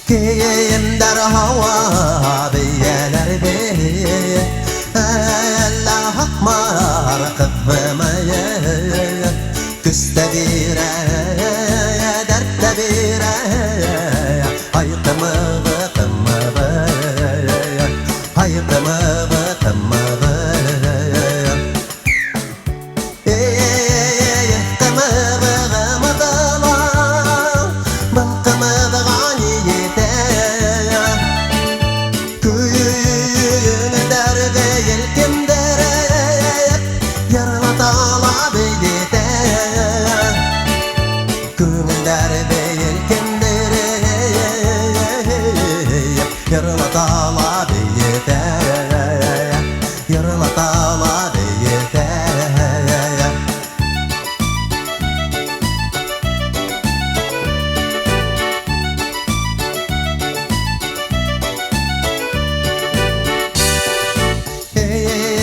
Kiyimler hava biyeler bir Allah hakmar kıvmaya Küste bire dertte bire Haykımı kımı Haykımı kımı Yarıla dağla beyde Yarıla dağla beyde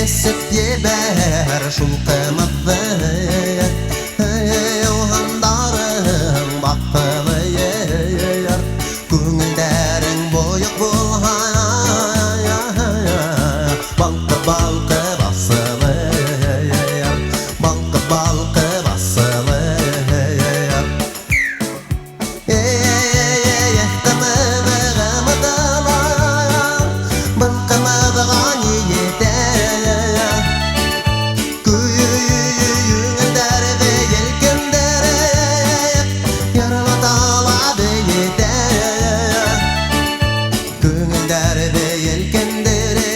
Süt yeber şul kımızı Uhandarın baktılı yer Күңілдерің бойық болғай Балқы басылы Балқы басылы Қымыдыла Қымыдыған ете Күңілдерді елкендері Ярылатала бейете Күңілдерді елкендері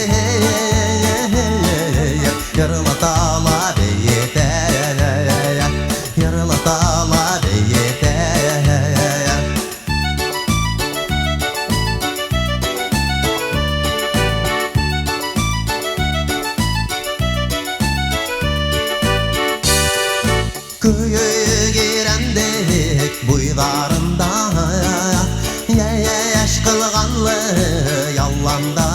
Ярылатала бейете Ярылатала бейете Köyü girendek buйдарында Яш қылғанлы ялланда